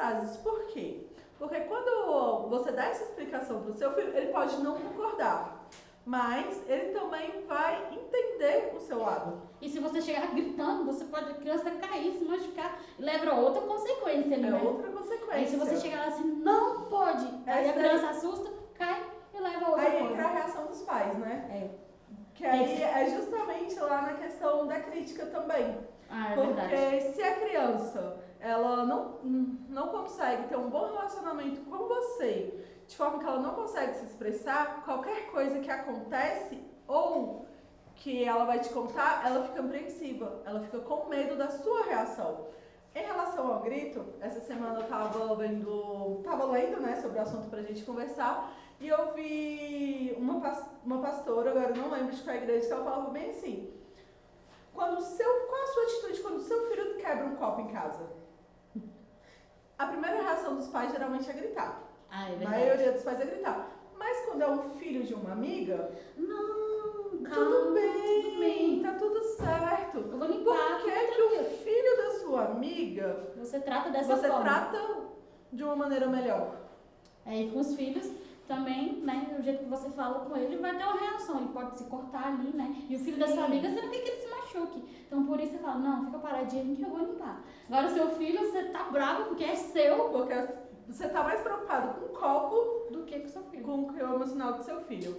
frases. Por quê? Porque quando você dá essa explicação para o seu filho, ele pode não concordar, mas ele também vai entender o seu lado. E se você chegar gritando, a criança cair, se machucar, e leva a outra consequência ali, É né? outra consequência. Aí se você chegar lá assim, não pode, aí a criança assusta, cai e leva a outra Aí coisa. entra a reação dos pais, né? É. Que aí é justamente lá na questão da crítica também. Ah, é Porque verdade. se a criança ela não consegue ter um bom relacionamento com você, de forma que ela não consegue se expressar, qualquer coisa que acontece ou que ela vai te contar, ela fica apreensiva, ela fica com medo da sua reação. Em relação ao grito, essa semana eu tava lendo, né, sobre o assunto pra gente conversar, e eu vi uma pastora, agora eu não lembro de qual igreja, que ela falava bem assim: qual a sua atitude quando o seu filho quebra um copo em casa? A primeira reação dos pais geralmente é gritar. Ah, é A verdade. maioria dos pais é gritar. Mas quando é um filho de uma amiga, Não, calma, tudo tudo bem. tá tudo certo. Eu vou limpar. Por que o filho da sua amiga Você trata dessa você forma. trata de uma maneira melhor? E com os filhos também, né? O jeito que você fala com ele vai ter uma reação. Ele pode se cortar ali, né? E o filho da sua amiga, você não quer que ele se machuque. Então por isso você fala, não, fica paradinho que eu vou limpar. Agora o seu filho, você tá bravo porque é seu. Porque você tá mais preocupado com o copo Do que com o seu filho. com o emocional do seu filho.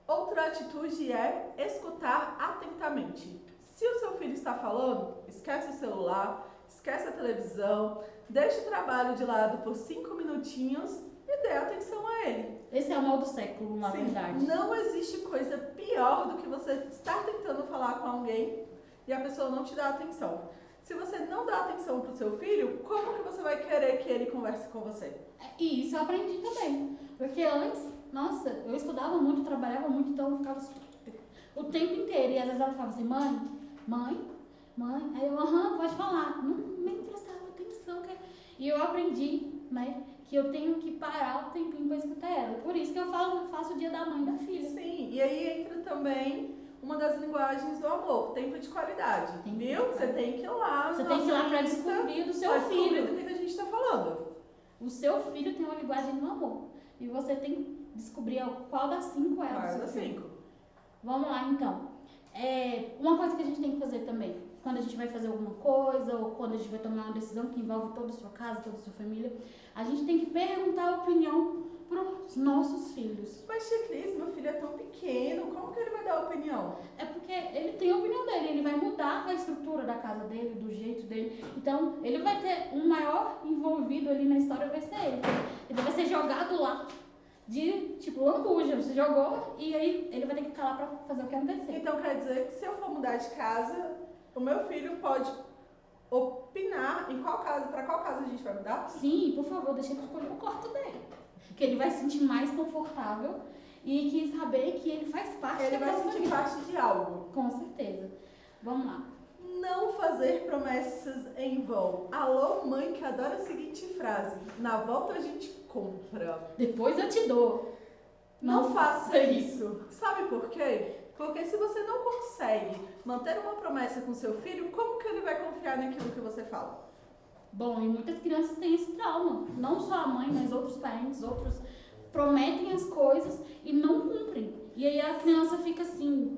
Outra atitude é escutar atentamente. Se o seu filho está falando, esquece o celular, esquece a televisão, deixa o trabalho de lado por 5 minutinhos e dê atenção a ele. Esse é o mal do século, na Sim, verdade. não existe coisa pior do que você estar tentando falar com alguém e a pessoa não te dá atenção. Se você não dá atenção para o seu filho, como que você vai querer que ele converse com você? E isso eu aprendi também. Porque antes, nossa, eu estudava muito, trabalhava muito, então eu ficava o tempo inteiro. E às vezes ela falava assim, mãe. Aí eu, pode falar. Não me prestava atenção. E eu aprendi, né, que eu tenho que parar o tempinho para escutar ela. Por isso que eu faço o dia da mãe e da filha. Sim, e aí entra também uma das linguagens do amor, tempo de qualidade. Viu? Você tem que ir lá. Você tem que ir lá para descobrir do seu filho. Do que a gente está falando. O seu filho tem uma linguagem do amor. E você tem que descobrir qual das 5 é. Qual das 5? Vamos lá, então. Uma coisa que a gente tem que fazer também, quando a gente vai fazer alguma coisa, ou quando a gente vai tomar uma decisão que envolve toda a sua casa, toda a sua família, a gente tem que perguntar a opinião para os nossos filhos. Mas, Tia Cris, meu filho é tão pequeno, como que ele vai dar opinião? É porque ele tem a opinião dele, ele vai mudar a estrutura da casa dele, do jeito dele. Então, ele vai ter um maior envolvido ali na história, vai ser ele. Ele vai ser jogado lá de, tipo, lambuja. Você jogou e aí ele vai ter que ficar lá pra fazer o que acontecer. Então, quer dizer que se eu for mudar de casa, o meu filho pode opinar em para qual casa a gente vai mudar? Sim, por favor, deixa ele escolher o quarto dele. Que ele vai se sentir mais confortável e que saber que ele faz parte Ele vai daquela sentir família. parte de algo. Com certeza. Vamos lá. Não fazer promessas em vão. Alô, mãe que adora a seguinte frase: na volta a gente compra. Depois eu te dou. Não faça isso. Sabe por quê? Porque se você não consegue manter uma promessa com seu filho, como que ele vai confiar naquilo que você fala? Bom, e muitas crianças têm esse trauma. Não só a mãe, mas outros parentes, outros prometem as coisas e não cumprem. E aí a criança fica assim,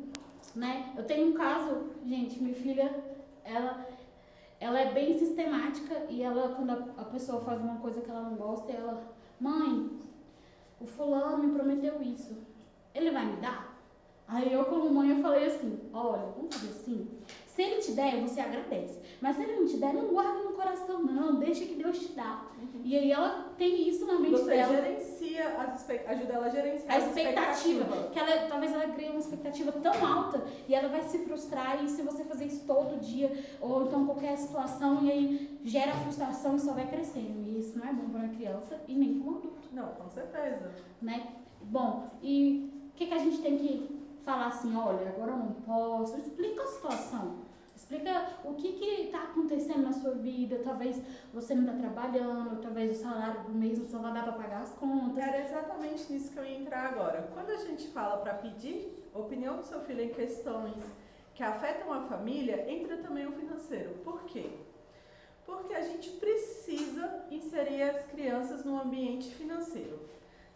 né? Eu tenho um caso, gente, minha filha, ela é bem sistemática e ela, quando a pessoa faz uma coisa que ela não gosta, ela, mãe, o fulano me prometeu isso, ele vai me dar? Aí eu, como mãe, eu falei assim, olha, vamos fazer assim, se ele te der, você agradece, mas se ele não te der, não guarda no coração não, deixa que Deus te dá. E aí ela tem isso na mente dela. Você gerencia ajuda ela a gerenciar a expectativa. Que talvez ela crie uma expectativa tão alta e ela vai se frustrar, e se você fazer isso todo dia, ou então qualquer situação, e aí gera frustração e só vai crescendo. E isso não é bom para uma criança e nem para um adulto. Não, com certeza. Né? Bom, e o que a gente tem que falar assim, olha, agora eu não posso, explica a situação. Explica o que está acontecendo na sua vida. Talvez você não está trabalhando, talvez o salário do mês não só vai dar para pagar as contas. Era exatamente nisso que eu ia entrar agora. Quando a gente fala para pedir opinião do seu filho em questões que afetam a família, entra também o financeiro. Por quê? Porque a gente precisa inserir as crianças no ambiente financeiro.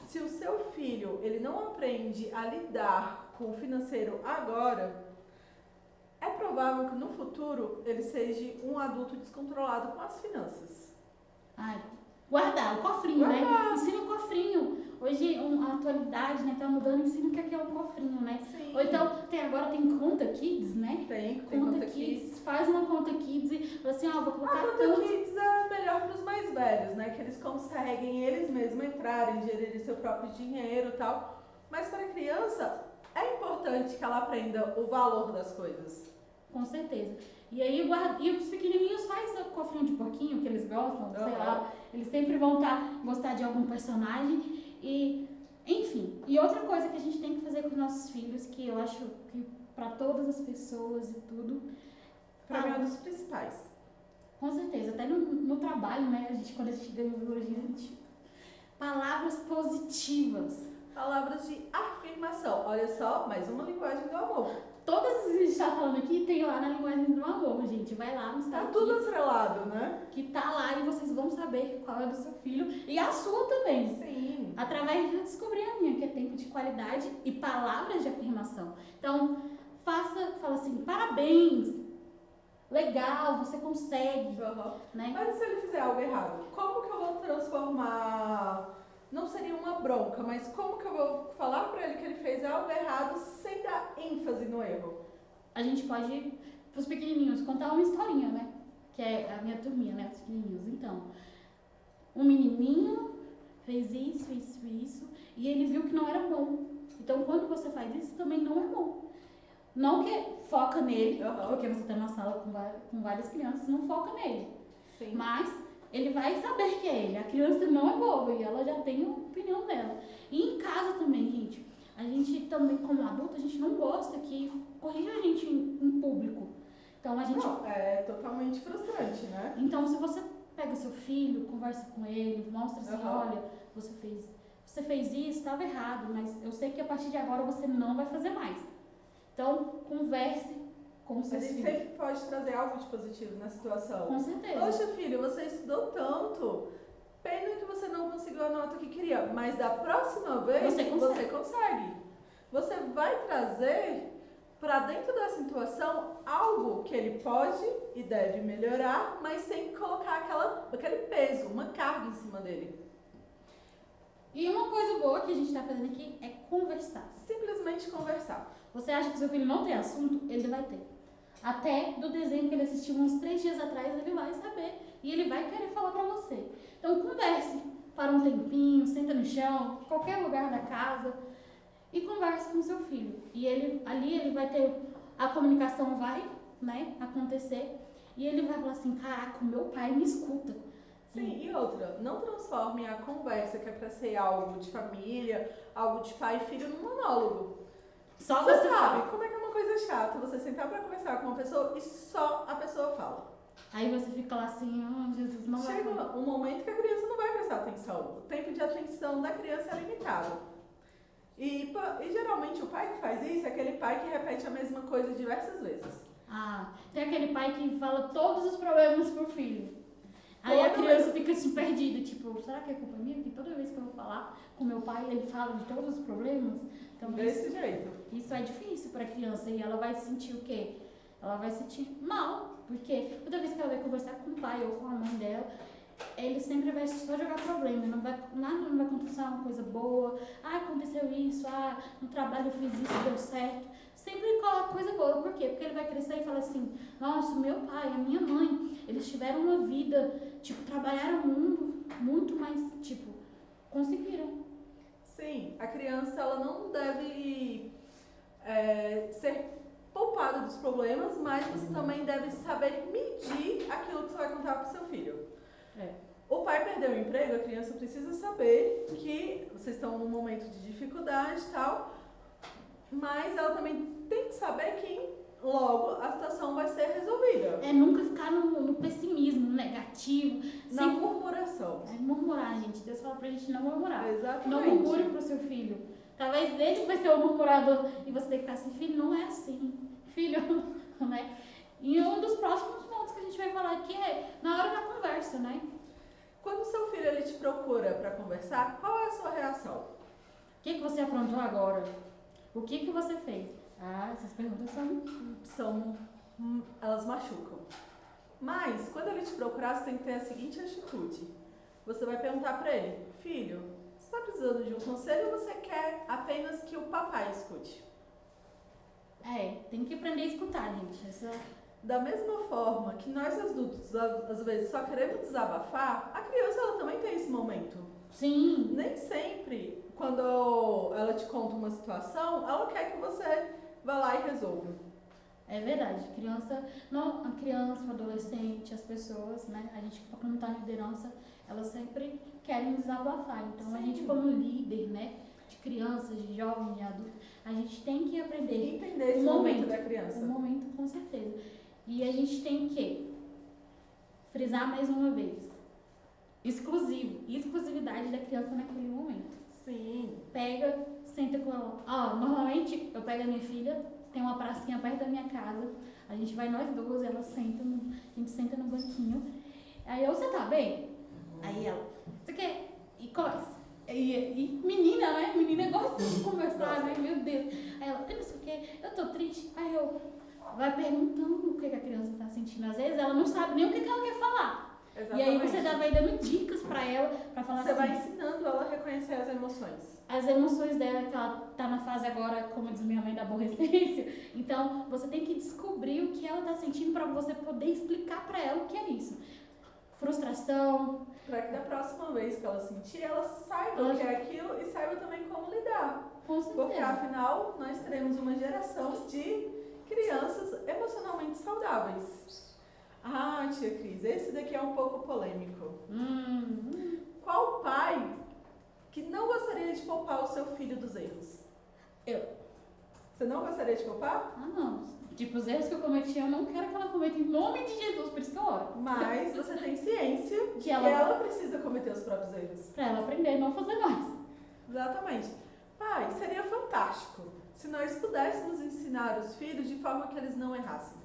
Se o seu filho ele não aprende a lidar com o financeiro agora, é provável que no futuro ele seja um adulto descontrolado com as finanças. Ai, guardar, o cofrinho, né? Ensina o cofrinho. Hoje, a atualidade, né, tá mudando, ensina o que é um cofrinho, né? Sim. Ou então, agora tem conta Kids, né? Tem Conta Kids. Faz uma conta Kids e fala assim, ó, vou colocar a conta Kids é melhor para os mais velhos, né? Que eles conseguem eles mesmos entrarem, gerir seu próprio dinheiro e tal. Mas para a criança, é importante que ela aprenda o valor das coisas. Com certeza. E aí, e os pequenininhos fazem o cofrinho de porquinho que eles gostam, sei lá. Eles sempre vão gostar de algum personagem. E, enfim. E outra coisa que a gente tem que fazer com os nossos filhos, que eu acho que para todas as pessoas e tudo. Para mim é um dos principais. Com certeza. Até no trabalho, né? Quando a gente ganha elogio, palavras positivas. Palavras de afirmação. Olha só, mais uma linguagem do amor. Todas as que a gente está falando aqui tem lá na linguagem do amor, gente. Vai lá no Instagram. Tá tudo atrelado, né? Que tá lá e vocês vão saber qual é do seu filho e a sua também. Sim. Através de descobrir a minha, que é tempo de qualidade e palavras de afirmação. Então, fala assim, parabéns, legal, você consegue. Né? Mas se ele fizer algo errado, como que eu vou transformar... Não seria uma bronca, mas como que eu vou falar pra ele que ele fez algo errado sem dar ênfase no erro? A gente pode, pros pequenininhos, contar uma historinha, né? Que é a minha turminha, né? Os pequenininhos. Então, um menininho fez isso, e ele viu que não era bom. Então, quando você faz isso, também não é bom. Não que foca nele, porque você tá na sala com várias crianças, não foca nele. Sim. Mas ele vai saber que é ele. A criança não é boba e ela já tem a opinião dela. E em casa também, gente. A gente também, como adulto, a gente não gosta que corrija a gente em público. Então a gente... Não, é totalmente frustrante, né? Então se você pega seu filho, conversa com ele, mostra assim, olha, você fez isso, estava errado, mas eu sei que a partir de agora você não vai fazer mais. Então, converse com seus filhos. A gente sempre pode trazer algo de positivo na situação. Com certeza. Poxa, filho, você estudou tanto. Pena que você não conseguiu a nota que queria, mas da próxima vez você consegue. Você vai trazer para dentro da situação algo que ele pode e deve melhorar, mas sem colocar aquele peso, uma carga em cima dele. E uma coisa boa que a gente está fazendo aqui é conversar. Simplesmente conversar. Você acha que seu filho não tem assunto? Ele vai ter. Até do desenho que ele assistiu uns 3 dias atrás, ele vai saber. E ele vai querer falar pra você. Então, converse. Para um tempinho, senta no chão, qualquer lugar da casa. E converse com seu filho. E ele vai ter... A comunicação vai, né, acontecer. E ele vai falar assim, caraca, o meu pai me escuta. Sim, e outra, não transforme a conversa, que é pra ser algo de família, algo de pai e filho, num monólogo. Só você você sabe fala. como é que é uma coisa chata você sentar pra conversar com uma pessoa e só a pessoa fala. Aí você fica lá assim, Jesus, não vai. Chega um momento que a criança não vai prestar atenção. O tempo de atenção da criança é limitado. E geralmente o pai que faz isso é aquele pai que repete a mesma coisa diversas vezes. Ah, tem aquele pai que fala todos os problemas pro filho. Aí a criança fica assim perdida, tipo, será que é culpa minha? Porque toda vez que eu vou falar com meu pai, ele fala de todos os problemas. Então, desse jeito. Isso é difícil pra criança e ela vai sentir o quê? Ela vai sentir mal, porque toda vez que ela vai conversar com o pai ou com a mãe dela, ele sempre vai só jogar problema, não vai acontecer uma coisa boa, aconteceu isso, no trabalho eu fiz isso, deu certo. Sempre coloca coisa boa, por quê? Porque ele vai crescer e fala assim, nossa, meu pai, a minha mãe, eles tiveram uma vida, tipo, trabalharam muito, mas, tipo, conseguiram. Sim, a criança, ela não deve ser poupada dos problemas, mas você também deve saber medir aquilo que você vai contar para o seu filho. O pai perdeu o emprego, a criança precisa saber que vocês estão num momento de dificuldade e tal, mas ela também tem que saber que logo a situação vai ser resolvida. Nunca ficar no pessimismo, no negativo. Na murmuração. Murmurar, gente. Deus fala pra gente não murmurar. Exatamente. Não murmure pro seu filho. Talvez ele vai ser o murmurador e você tem que estar assim, filho, não é assim. Filho, né? E um dos próximos pontos que a gente vai falar aqui é na hora da conversa, né? Quando seu filho ele te procura para conversar, qual é a sua reação? O que você aprontou agora? O que você fez? Ah, essas perguntas Elas machucam. Mas, quando ele te procurar, você tem que ter a seguinte atitude. Você vai perguntar para ele, filho, você está precisando de um conselho ou você quer apenas que o papai escute? Tem que aprender a escutar, gente. Da mesma forma que nós adultos, às vezes, só queremos desabafar, a criança ela também tem esse momento. Sim. Nem sempre, quando ela te conta uma situação, ela quer que você vá lá e resolva. É verdade. A criança, o adolescente, as pessoas, né? A gente, quando está em liderança, elas sempre querem desabafar. Então, Sim. A gente, como líder, né? De crianças, de jovens, de adultos, a gente tem que aprender. Entender esse momento da criança. Um momento, com certeza. E a gente tem que frisar mais uma vez. Exclusividade da criança naquele momento. Sim. Pega, senta com ela. Normalmente eu pego a minha filha, tem uma pracinha perto da minha casa, a gente vai nós duas, a gente senta no banquinho. Aí você tá bem? Aí ela, você quer? E começa. E menina, né? Menina gosta de conversar, né? Meu Deus. Aí ela, eu não sei o que, eu tô triste. Aí eu vai perguntando o que a criança tá sentindo. Às vezes ela não sabe nem o que ela quer falar. Exatamente. E aí você vai dando dicas pra ela, pra falar você assim. Você vai ensinando ela a reconhecer as emoções. As emoções dela, que ela tá na fase agora, como diz minha mãe, da aborrecência. Então, você tem que descobrir o que ela tá sentindo pra você poder explicar pra ela o que é isso. Frustração. Pra que da próxima vez que ela sentir, ela saiba o que é aquilo e saiba também como lidar. Com certeza. Porque, afinal, nós teremos uma geração de crianças emocionalmente saudáveis. Ah, tia Cris, esse daqui é um pouco polêmico. Qual pai que não gostaria de poupar o seu filho dos erros? Eu. Você não gostaria de poupar? Ah, não. Tipo, os erros que eu cometi, eu não quero que ela cometa em nome de Jesus, por isso que eu oro. Mas você tem ciência de que ela precisa cometer os próprios erros. Pra ela aprender e não fazer mais. Exatamente. Pai, seria fantástico se nós pudéssemos ensinar os filhos de forma que eles não errassem.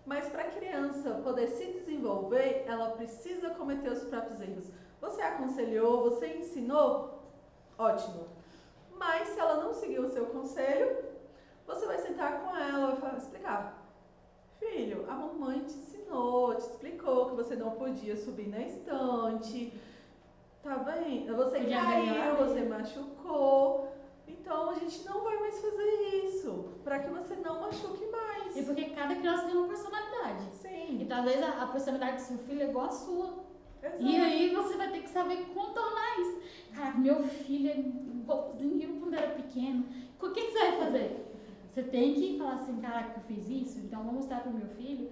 Mas para a criança poder se desenvolver, ela precisa cometer os próprios erros. Você aconselhou, você ensinou? Ótimo. Mas se ela não seguir o seu conselho, você vai sentar com ela e vai explicar. Filho, a mamãe te ensinou, te explicou que você não podia subir na estante. Tá vendo? Você caiu, você machucou. Então a gente não vai mais fazer isso, para que você não machuque mais. E porque cada criança tem uma personalidade. Sim. E talvez a personalidade do seu filho é igual à sua. Exato. E aí você vai ter que saber contornar isso. Cara, meu filho é igualzinho quando era pequeno. O que você vai fazer? Você tem que falar assim, caraca, eu fiz isso, então eu vou mostrar pro meu filho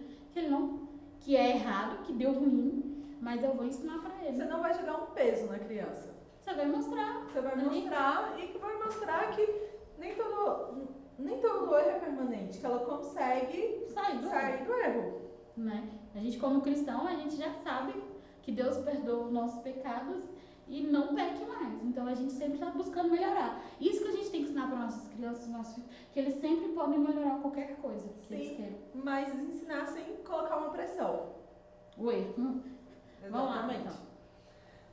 que é errado, que deu ruim, mas eu vou ensinar pra ele. Você não vai jogar um peso na criança. Você vai mostrar. Você vai mostrar e que vai mostrar que nem todo erro é permanente, que ela consegue sair do erro. Né? A gente, como cristão, a gente já sabe que Deus perdoa os nossos pecados e não peque mais. Então a gente sempre está buscando melhorar. Isso que a gente tem que ensinar para nossas crianças, nossos filhos, que eles sempre podem melhorar qualquer coisa que Sim, eles querem. mas ensinar sem colocar uma pressão. O erro. Vamos lá, então.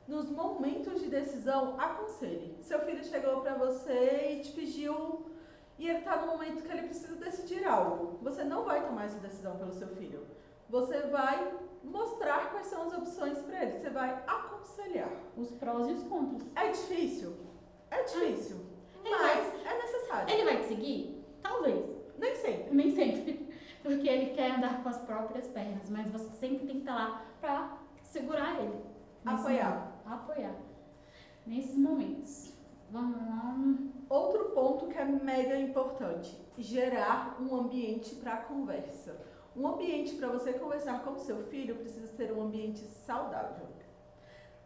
Nos momentos de decisão, aconselhe. Seu filho chegou para você e te pediu, e ele está no momento que ele precisa decidir algo. Você não vai tomar essa decisão pelo seu filho. Você vai mostrar quais são as opções para ele. Você vai aconselhar. Os prós e os contras. É difícil? É difícil. Mas é necessário. Ele vai te seguir? Talvez. Nem sempre. Nem sempre. Porque ele quer andar com as próprias pernas. Mas você sempre tem que estar lá para segurar ele. Apoiar. Nesses momentos. Vamos lá. Outro ponto que é mega importante. Gerar um ambiente para conversa. Um ambiente para você conversar com o seu filho precisa ser um ambiente saudável.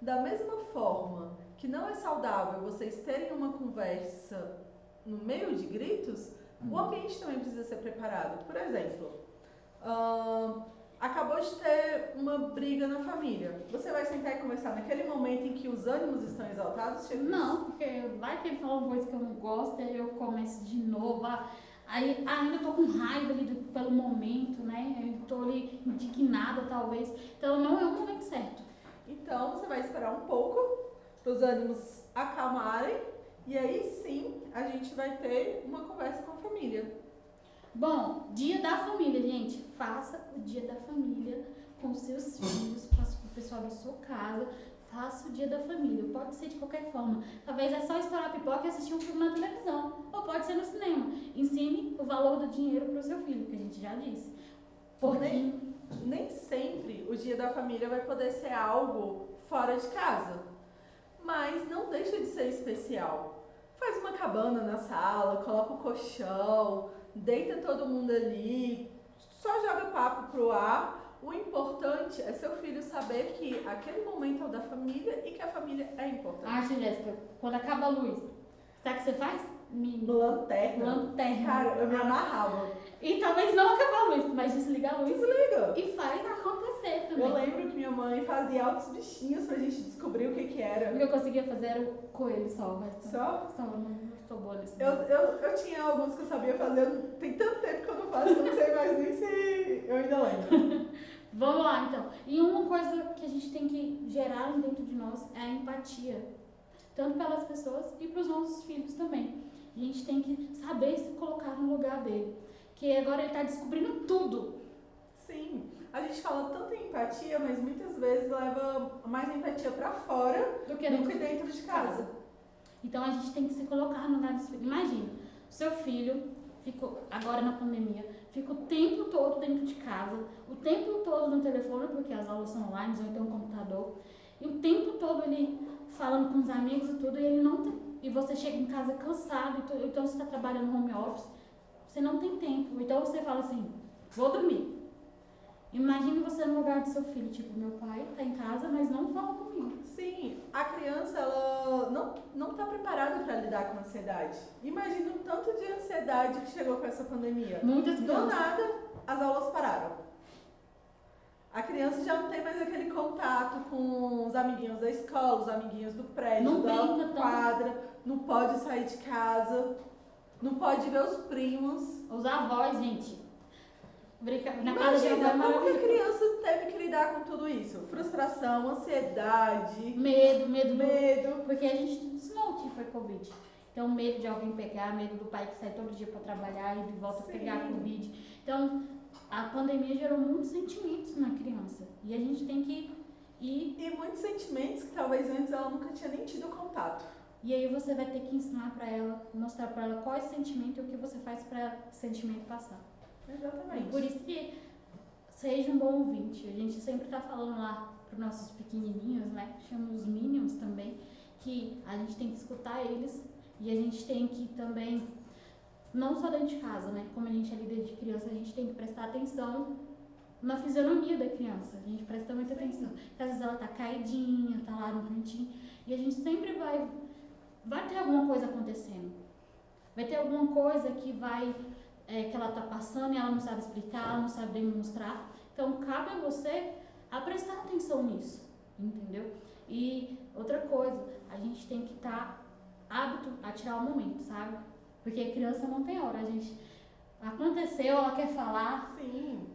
Da mesma forma que não é saudável vocês terem uma conversa no meio de gritos, o ambiente também precisa ser preparado. Por exemplo, acabou de ter uma briga na família. Você vai sentar e conversar naquele momento em que os ânimos estão exaltados? Não, porque vai que ele falou uma coisa que eu não gosto, aí eu começo de novo. Aí ainda tô com raiva ali pelo momento, né? Eu tô ali indignada, talvez. Então não é o momento certo. Então você vai esperar um pouco para os ânimos acalmarem e aí sim a gente vai ter uma conversa com a família. Bom, dia da família, gente. Faça o dia da família com seus filhos, faça com o pessoal da sua casa. Faça o dia da família. Pode ser de qualquer forma. Talvez é só estourar a pipoca e assistir um filme na televisão. Ou pode ser no cinema. Ensine o valor do dinheiro para o seu filho, que a gente já disse. Porque nem sempre o dia da família vai poder ser algo fora de casa. Mas não deixa de ser especial. Faz uma cabana na sala, coloca o colchão, deita todo mundo ali, só joga papo pro ar. O importante é seu filho saber que aquele momento é o da família e que a família é importante. Ah, Jéssica, quando acaba a luz, sabe o que você faz? Lanterna. Lanterna. Cara, eu me amarrava. E talvez não acabar a luz, mas desliga a luz. Desliga. E faz acontecer também. Eu lembro que minha mãe fazia altos bichinhos pra gente descobrir o que era. O que eu conseguia fazer era o coelho só. Só? Só, não sou boa nesse. Eu tinha alguns que eu sabia fazer, tem tanto tempo que eu não faço, que eu não sei mais nem se eu ainda lembro. Vamos lá, então. E uma coisa que a gente tem que gerar dentro de nós é a empatia. Tanto pelas pessoas e para os nossos filhos também. A gente tem que saber se colocar no lugar dele. Que agora ele está descobrindo tudo. Sim. A gente fala tanto em empatia, mas muitas vezes leva mais empatia para fora do que dentro de casa. Então a gente tem que se colocar no lugar dos filhos. Imagina, seu filho ficou, agora na pandemia, fica o tempo todo dentro de casa, o tempo todo no telefone, porque as aulas são online, ou então no computador, e o tempo todo ele falando com os amigos e tudo, e ele não tem, e você chega em casa cansado, então você está trabalhando no home office, você não tem tempo, então você fala assim, vou dormir. Imagine você no lugar do seu filho, tipo, meu pai tá em casa, mas não fala comigo. Sim, a criança, ela não tá preparada para lidar com ansiedade. Imagina o tanto de ansiedade que chegou com essa pandemia. Muitas crianças. Do nada, as aulas pararam. A criança já não tem mais aquele contato com os amiguinhos da escola, os amiguinhos do prédio, Não da brinca quadra, não pode sair de casa, não pode ver os primos. Os avós, gente. Na casa de avó é como que a maravilhoso. criança teve que lidar com tudo isso? Frustração, ansiedade, Medo. Porque a gente ensinou que foi Covid. Então, medo de alguém pegar, medo do pai que sai todo dia para trabalhar e de volta pegar Covid. Então, a pandemia gerou muitos sentimentos na criança. E a gente tem que ir... E muitos sentimentos que talvez antes ela nunca tinha nem tido contato. E aí você vai ter que ensinar para ela, mostrar para ela qual é o sentimento e o que você faz para o sentimento passar. Exatamente. E por isso que seja um bom ouvinte. A gente sempre está falando lá para os nossos pequenininhos, né? Chama os Minions também, que a gente tem que escutar eles e a gente tem que também, não só dentro de casa, né? Como a gente é líder de criança, a gente tem que prestar atenção na fisionomia da criança. A gente presta muita atenção. Porque às vezes ela tá caidinha, tá lá no cantinho, e a gente sempre vai ter alguma coisa acontecendo. Vai ter alguma coisa que que ela tá passando e ela não sabe explicar, ela não sabe demonstrar. Então, cabe a você a prestar atenção nisso, entendeu? E outra coisa, a gente tem que estar hábito a tirar o momento, sabe? Porque a criança não tem hora, aconteceu, ela quer falar. Sim.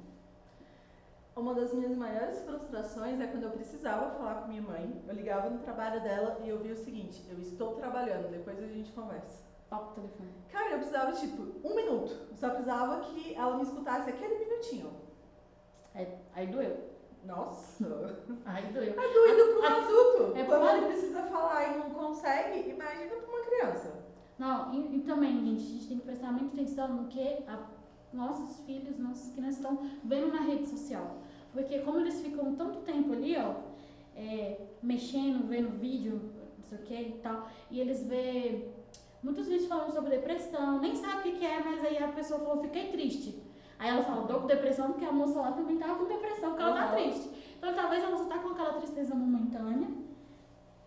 Uma das minhas maiores frustrações é quando eu precisava falar com minha mãe, eu ligava no trabalho dela e eu via o seguinte, eu estou trabalhando, depois a gente conversa. Toca o telefone. Cara, eu precisava, 1 minuto. Eu só precisava que ela me escutasse aquele minutinho. Aí doeu. Nossa. Aí doeu. É doído para um adulto. Quando ele bom. precisa falar e não consegue, imagina para uma criança. Não, e também, gente, a gente tem que prestar muita atenção no que nossos filhos, nossas crianças estão vendo na rede social. Porque como eles ficam tanto tempo ali, mexendo, vendo vídeo, não sei o que e tal, e eles vê muitos vídeos falando sobre depressão, nem sabe o que é, mas aí a pessoa falou, fiquei triste. Aí ela fala, tô com depressão, porque a moça lá também tava com depressão, porque ela tá triste. Então talvez a moça tá com aquela tristeza momentânea,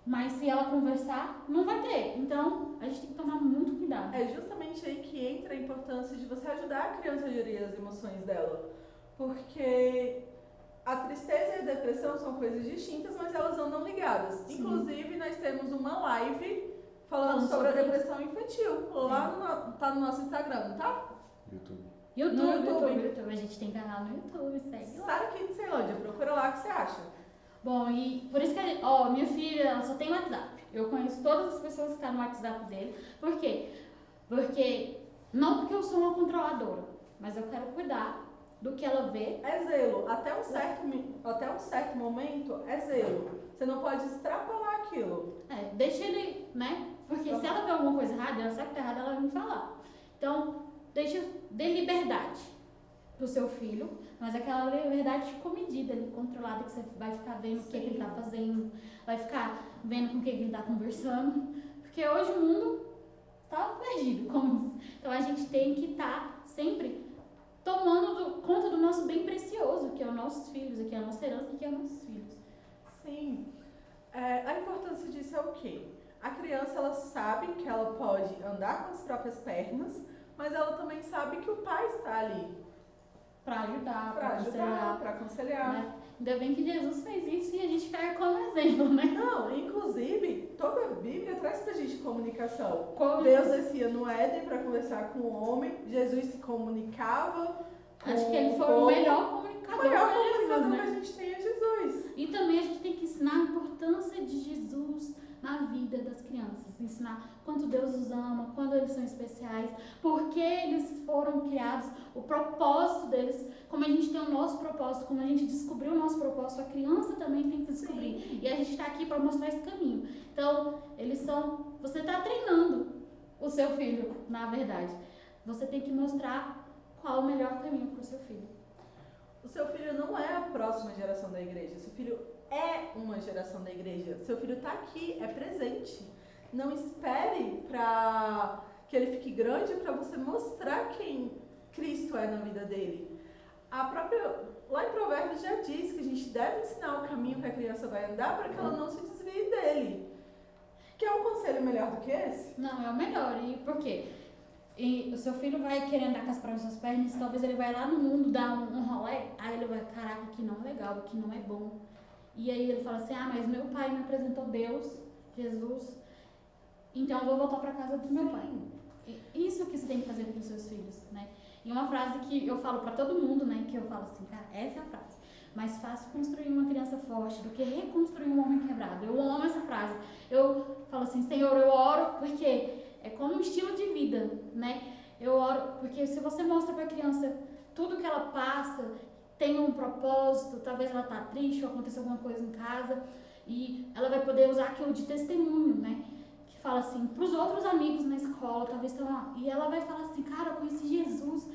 mas se ela conversar, não vai ter. Então a gente tem que tomar muito cuidado. É justamente aí que entra a importância de você ajudar a criança a gerir as emoções dela. Porque a tristeza e a depressão são coisas distintas, mas elas andam ligadas. Sim. Inclusive, nós temos uma live falando sobre a depressão infantil. Lá tá no nosso Instagram, não tá? YouTube. A gente tem canal no YouTube, segue lá. Sara Kids Ceilândia, procura lá o que você acha. Bom, e por isso que, ó, minha filha, ela só tem WhatsApp. Eu conheço todas as pessoas que estão no WhatsApp dele. Por quê? Não porque eu sou uma controladora, mas eu quero cuidar do que ela vê. É zelo. Até um certo momento, é zelo. Você não pode extrapolar aquilo. Deixa ele, né? Porque se ela vê alguma coisa errada, ela sabe que tá errada, ela vai me falar. Então, dê liberdade pro seu filho, mas aquela liberdade comedida, controlada, que você vai ficar vendo o que ele tá fazendo, vai ficar vendo com o que ele tá conversando, porque hoje o mundo tá perdido. Então a gente tem que estar sempre tomando conta do nosso bem precioso, que é os nossos filhos, que é a nossa herança, que é os nossos filhos. Sim. A importância disso é o quê? A criança, ela sabe que ela pode andar com as próprias pernas, mas ela também sabe que o pai está ali Para ajudar, para aconselhar. Né? Ainda bem que Jesus fez isso e a gente pega como exemplo, né? Não, inclusive, toda a Bíblia traz pra gente comunicação. Como Deus descia no Éden para conversar com o homem, Jesus se comunicava com Acho que ele foi o melhor comunicador. que né? a gente tem é Jesus. E também a gente tem que ensinar a importância de Jesus na vida das crianças. Ensinar quanto Deus os ama, quando eles são especiais, por que eles foram criados, o propósito deles. Como a gente tem o nosso propósito, como a gente descobriu o nosso propósito, a criança também tem que descobrir. Sim. E a gente está aqui para mostrar esse caminho. Então, você está treinando o seu filho, na verdade. Você tem que mostrar qual o melhor caminho para o seu filho. O seu filho não é a próxima geração da igreja. Seu filho é uma geração da igreja. Seu filho está aqui, é presente. Não espere para que ele fique grande para você mostrar quem Cristo é na vida dele. Lá em Provérbios já diz que a gente deve ensinar o caminho que a criança vai andar para que ela não se desvie dele. Quer um conselho melhor do que esse? Não, é o melhor. E por quê? E o seu filho vai querer andar com as próprias pernas, talvez ele vai lá no mundo dar um rolê, aí ele vai, caraca, aqui não é legal, aqui não é bom. E aí ele fala assim, mas meu pai me apresentou Deus, Jesus, então eu vou voltar para casa do meu pai. Isso que você tem que fazer para os seus filhos, né? E uma frase que eu falo para todo mundo, né, que eu falo assim, cara, essa é a frase. Mais fácil construir uma criança forte do que reconstruir um homem quebrado. Eu amo essa frase. Eu falo assim, Senhor, eu oro porque é como um estilo de vida, né? Eu oro porque se você mostra para a criança tudo que ela passa, tem um propósito, talvez ela tá triste ou aconteceu alguma coisa em casa, e ela vai poder usar aquilo de testemunho, né? Que fala assim, pros outros amigos na escola, talvez estão lá, e ela vai falar assim, cara, eu conheci Jesus,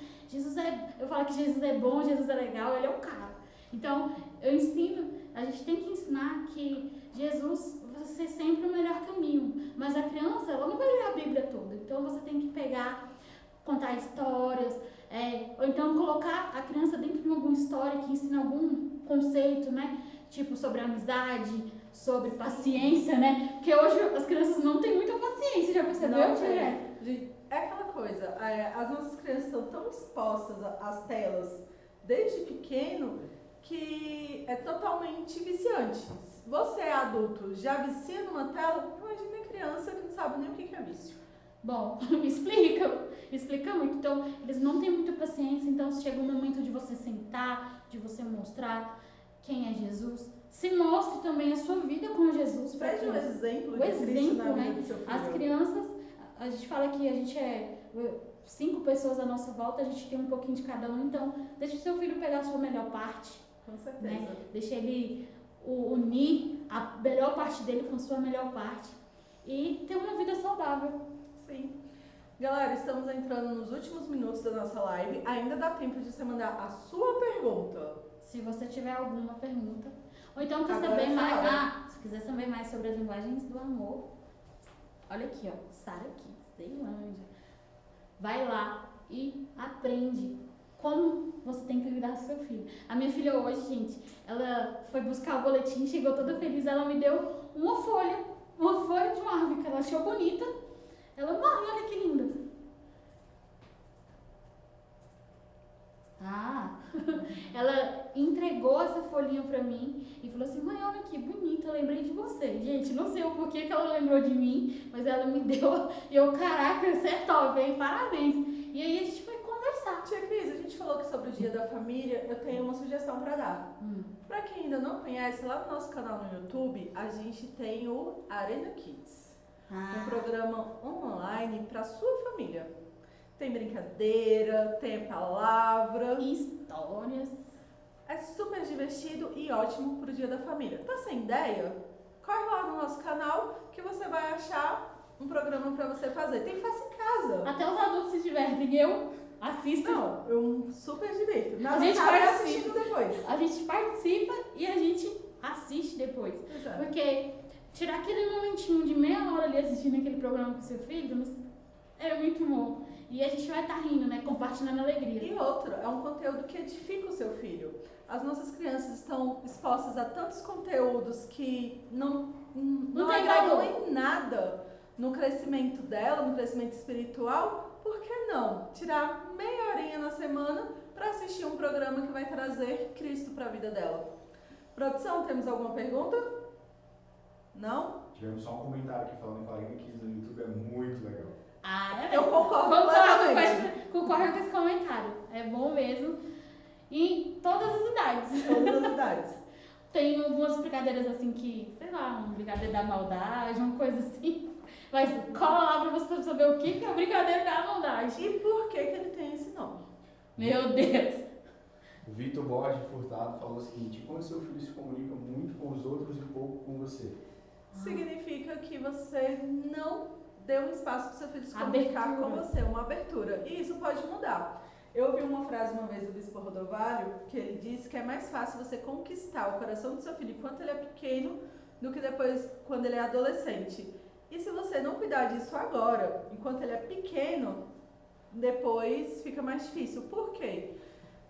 eu falo que Jesus é bom, Jesus é legal, ele é o cara. Então, eu ensino, a gente tem que ensinar que Jesus vai ser sempre o melhor caminho, mas a criança, ela não vai ler a Bíblia toda, então você tem que pegar, contar histórias, ou então colocar a criança dentro de alguma história que ensina algum conceito, né? Tipo sobre amizade, sobre paciência, né? Porque hoje as crianças não têm muita paciência, já percebeu? É aquela coisa, as nossas crianças estão tão expostas às telas desde pequeno que é totalmente viciante. Você é adulto, já vicia numa tela, imagina a criança que não sabe nem o que é vício. Bom, explica muito. Então, eles não têm muita paciência, então chega um momento de você sentar, de você mostrar quem é Jesus. Se mostre também a sua vida com Jesus. Seja um exemplo de Cristo na vida do seu filho. As crianças, a gente fala que a gente é 5 pessoas à nossa volta, a gente tem um pouquinho de cada um, então deixa o seu filho pegar a sua melhor parte. Com certeza. Né? Deixa ele unir a melhor parte dele com a sua melhor parte e ter uma vida saudável. Sim. Galera, estamos entrando nos últimos minutos da nossa live. Ainda dá tempo de você mandar a sua pergunta. Se você tiver alguma pergunta. Ou então quer saber mais. Se quiser saber mais sobre as linguagens do amor, olha aqui, ó. Sara Kids, Ceilândia. Vai lá e aprende como você tem que lidar com seu filho. A minha filha hoje, gente, ela foi buscar o boletim, chegou toda feliz, ela me deu uma folha de uma árvore que ela achou bonita. Ela, mãe, olha que linda. Ela entregou essa folhinha pra mim e falou assim, mãe, olha que bonita, eu lembrei de você. Gente, não sei o porquê que ela lembrou de mim, mas ela me deu, e eu, caraca, você é top, hein, parabéns. E aí a gente foi conversar. Tia Cris, a gente gente falou aqui sobre o Dia da Família, eu tenho uma sugestão para dar. Para quem ainda não conhece, lá no nosso canal no YouTube, a gente tem o Arena Kids. Um programa online para sua família. Tem brincadeira, tem palavra, histórias. É super divertido e ótimo pro Dia da Família. Tá sem ideia? Corre lá no nosso canal que você vai achar um programa para você fazer. Tem Faça em Casa. Até os adultos se divertem. Eu assisto. Não, eu super divirto. A gente participa depois. A gente participa e a gente assiste depois. Exato. Porque tirar aquele momentinho de meia hora ali assistindo aquele programa com seu filho é muito bom. E a gente vai estar rindo, né? Compartilhando alegria. E outro, é um conteúdo que edifica o seu filho. As nossas crianças estão expostas a tantos conteúdos que não agregam em nada no crescimento dela, no crescimento espiritual. Por que não tirar meia horinha na semana para assistir um programa que vai trazer Cristo para a vida dela? Produção, temos alguma pergunta? Não? Tivemos só um comentário aqui falando que a Arena Kids no YouTube é muito legal. Eu concordo completamente. Concordo com esse comentário. É bom mesmo. E em todas as idades. Todas as idades. Tem algumas brincadeiras assim que, sei lá, um brigadeiro da maldade, uma coisa assim. Mas cola lá pra você saber o que é o brincadeiro da maldade. E por que ele tem esse nome? Meu Deus. O Vitor Borges Furtado falou o seguinte: quando seu filho se comunica muito com os outros e pouco com você? Significa que você não deu um espaço para o seu filho se comunicar com você, uma abertura. E isso pode mudar. Eu ouvi uma frase uma vez do Bispo Rodovalho, que ele disse que é mais fácil você conquistar o coração do seu filho enquanto ele é pequeno do que depois quando ele é adolescente. E se você não cuidar disso agora, enquanto ele é pequeno, depois fica mais difícil. Por quê?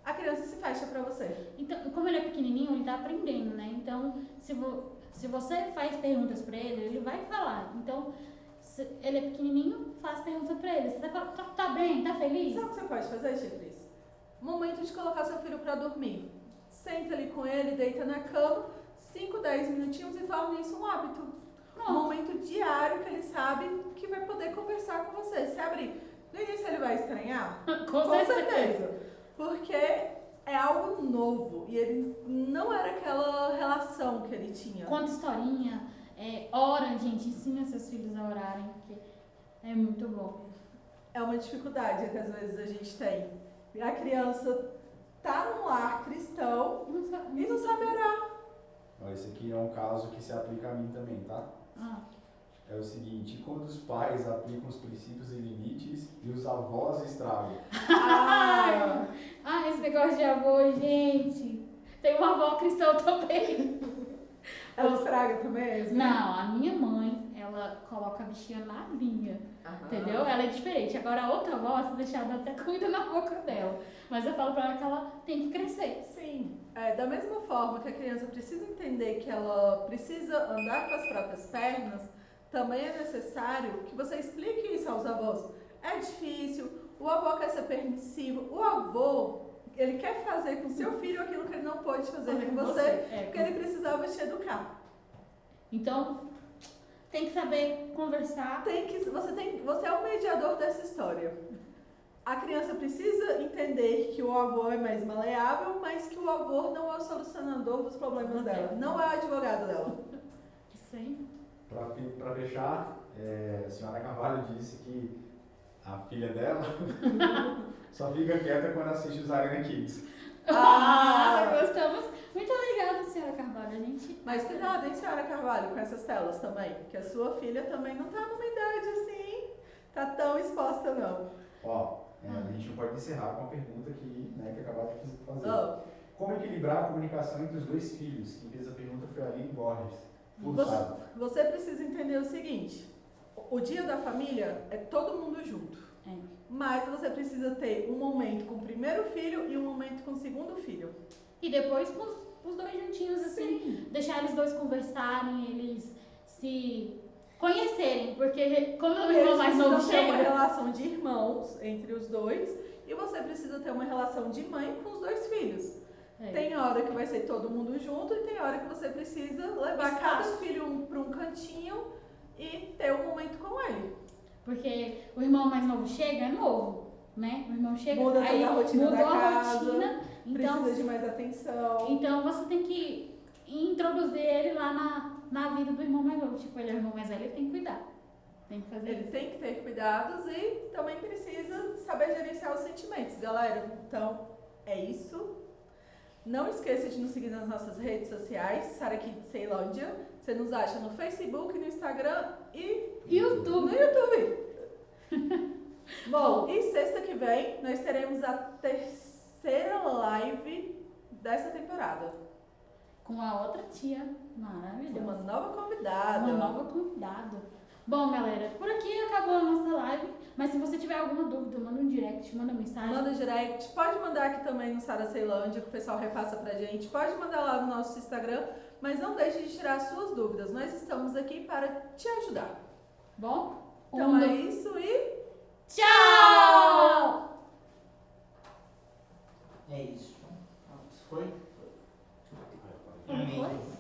A criança se fecha para você. Então, como ele é pequenininho, ele tá aprendendo, né? Então, se você faz perguntas para ele vai falar. Então, se ele é pequenininho, faz perguntas para ele. Você tá bem? Tá feliz? Sabe o que você pode fazer, Tia Cris? Momento de colocar seu filho para dormir. Senta ali com ele, deita na cama, 5, 10 minutinhos e torna isso um hábito. Um momento diário que ele sabe que vai poder conversar com você. Se abrir. No início ele vai estranhar? Com certeza. Porque é algo novo e ele não era aquela relação que ele tinha. Conta historinha, ora, gente, ensina seus filhos a orarem, porque é muito bom. É uma dificuldade que às vezes a gente tem. A criança tá num lar cristão e não sabe orar. Esse aqui é um caso que se aplica a mim também, tá? É o seguinte: quando os pais aplicam os princípios e limites e os avós estragam. Esse negócio de avô, gente. Tem uma avó cristã também. Ela estraga também? Não, a minha mãe, ela coloca a bichinha na linha. Entendeu? Ela é diferente. Agora a outra avó, se deixar, dá até comida na boca dela. Mas eu falo pra ela que ela tem que crescer. Sim. Da mesma forma que a criança precisa entender que ela precisa andar com as próprias pernas, também é necessário que você explique isso aos avós. É difícil, o avô quer ser permissivo, o avô, ele quer fazer com seu filho aquilo que ele não pode fazer com você, porque ele precisava te educar. Então, tem que saber conversar. Você é o mediador dessa história. A criança precisa entender que o avô é mais maleável, mas que o avô não é o solucionador dos problemas dela, não é o advogado dela. Sim. Para fechar, a senhora Carvalho disse que a filha dela só fica quieta quando assiste os Arena Kids. Gostamos. Muito obrigada, senhora Carvalho. Mas cuidado, hein, senhora Carvalho, com essas telas também, que a sua filha também não tá numa idade assim, tá tão exposta não. A gente não pode encerrar com a pergunta que acabaram de fazer. Como equilibrar a comunicação entre os dois filhos? Quem fez a pergunta foi a Aline Borges. Você precisa entender o seguinte: o dia da família é todo mundo junto. Mas você precisa ter um momento com o primeiro filho e um momento com o segundo filho. E depois com os dois juntinhos, assim. Sim. Deixar eles dois conversarem, eles se conhecerem. Porque como o irmão mais novo chega... ter uma relação de irmãos entre os dois. E você precisa ter uma relação de mãe com os dois filhos. Tem hora que vai ser todo mundo junto e tem hora que você precisa levar cada filho para um cantinho e ter um momento com ele. Porque o irmão mais novo chega, é novo. né? O irmão chega, Muda aí toda a rotina mudou da a casa, rotina, então, precisa de mais atenção. então você tem que introduzir ele lá na vida do irmão mais novo. Tipo, ele é o irmão mais velho, ele tem que cuidar. Tem que fazer Ele isso. tem que ter cuidados e também precisa saber gerenciar os sentimentos, galera. Então, é isso. Não esqueça de nos seguir nas nossas redes sociais, Sara Kids Ceilândia. Você nos acha no Facebook, no Instagram e YouTube. no YouTube. Bom, e sexta que vem nós teremos a terceira live dessa temporada. Com a outra tia Com maravilhosa. uma nova convidada. Uma nova convidada. Bom, galera, por aqui acabou a nossa live. Mas se você tiver alguma dúvida, manda um direct, manda mensagem. Manda direct, pode mandar aqui também no Sara Ceilândia, que o pessoal repassa pra gente. Pode mandar lá no nosso Instagram, mas não deixe de tirar suas dúvidas. Nós estamos aqui para te ajudar. Bom? Então é isso e tchau! É isso. Foi? Não foi?